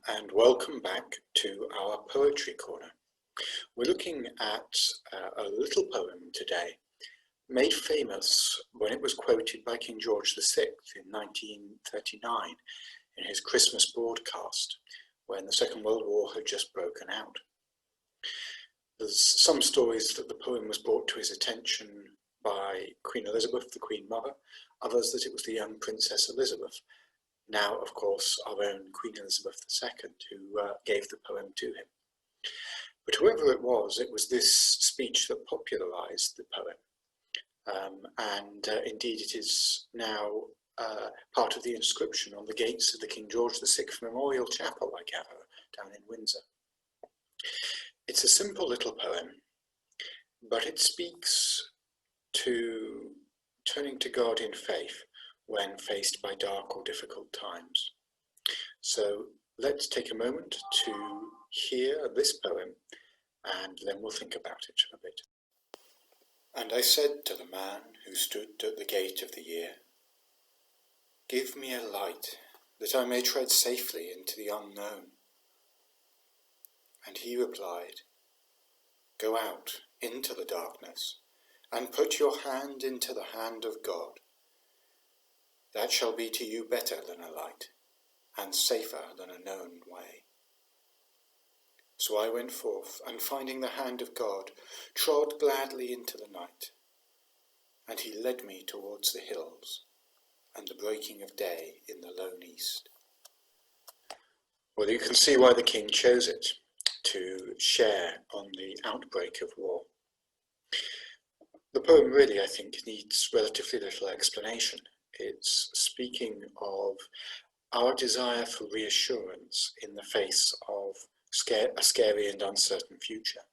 and welcome back to our Poetry Corner. We're looking at a little poem today, made famous when it was quoted by King George VI in 1939 in his Christmas broadcast, when the Second World War had just broken out. There's some stories that the poem was brought to his attention by Queen Elizabeth, the Queen Mother, others that it was the young Princess Elizabeth, now, of course, our own Queen Elizabeth II, who gave the poem to him. But whoever it was this speech that popularised the poem. Indeed, it is now part of the inscription on the gates of the King George VI Memorial Chapel, I gather, down in Windsor. It's a simple little poem, but it speaks to turning to God in faith when faced by dark or difficult times. So let's take a moment to hear this poem, and then we'll think about it a bit. And I said to the man who stood at the gate of the year, "Give me a light, that I may tread safely into the unknown." And he replied, "Go out into the darkness, and put your hand into the hand of God. That shall be to you better than a light, and safer than a known way." So I went forth, and finding the hand of God, trod gladly into the night. And he led me towards the hills, and the breaking of day in the lone east. Well, you can see why the king chose it, to share on the outbreak of war. The poem really, I think, needs relatively little explanation. It's speaking of our desire for reassurance in the face of a scary and uncertain future,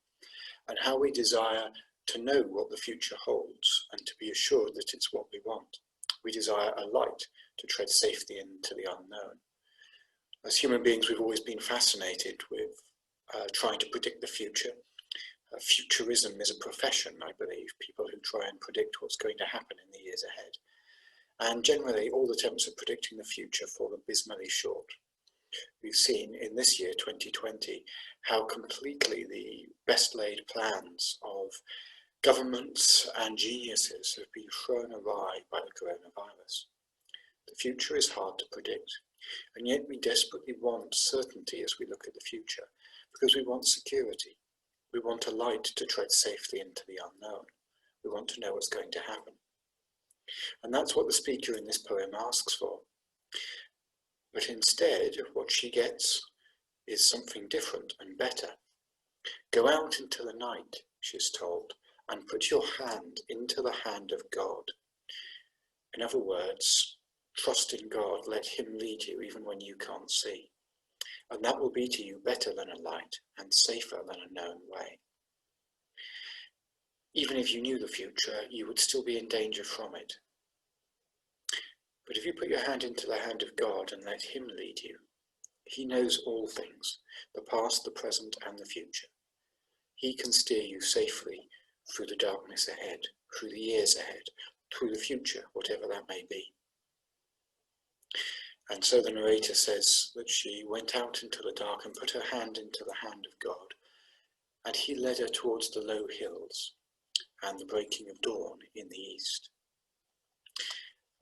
and how we desire to know what the future holds and to be assured that it's what we want. We desire a light to tread safely into the unknown. As human beings, we've always been fascinated with trying to predict the future. Futurism is a profession, I believe, people who try and predict what's going to happen in the years ahead. And generally, all attempts at predicting the future fall abysmally short. We've seen in this year, 2020, how completely the best laid plans of governments and geniuses have been thrown awry by the coronavirus. The future is hard to predict, and yet we desperately want certainty as we look at the future, because we want security. We want a light to tread safely into the unknown. We want to know what's going to happen. And that's what the speaker in this poem asks for. But instead, what she gets is something different and better. Go out into the night, she's told, and put your hand into the hand of God. In other words, trust in God, let him lead you even when you can't see. And that will be to you better than a light and safer than a known way. Even if you knew the future, you would still be in danger from it. But if you put your hand into the hand of God and let him lead you, he knows all things, the past, the present, and the future. He can steer you safely through the darkness ahead, through the years ahead, through the future, whatever that may be. And so the narrator says that she went out into the dark and put her hand into the hand of God, and he led her towards the low hills and the breaking of dawn in the east.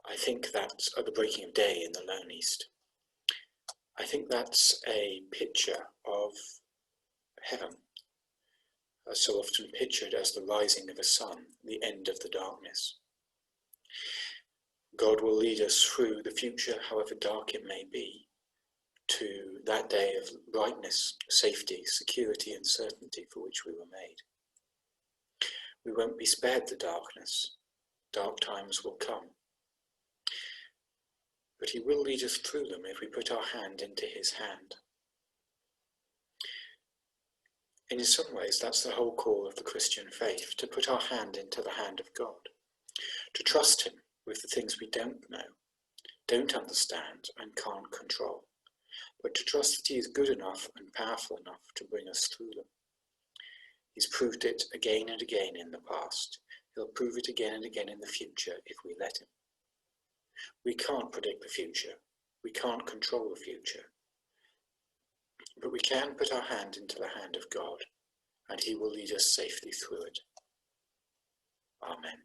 I think that's the breaking of day in the lone east. I think that's a picture of heaven, so often pictured as the rising of a sun, the end of the darkness. God will lead us through the future, however dark it may be, to that day of brightness, safety, security, and certainty for which we were made. We won't be spared the darkness. Dark times will come. But he will lead us through them if we put our hand into his hand. And in some ways, that's the whole call of the Christian faith, to put our hand into the hand of God, to trust him with the things we don't know, don't understand, and can't control, but to trust that he is good enough and powerful enough to bring us through them. He's proved it again and again in the past. He'll prove it again and again in the future if we let him. We can't predict the future. We can't control the future. but we can put our hand into the hand of God, and he will lead us safely through it. Amen.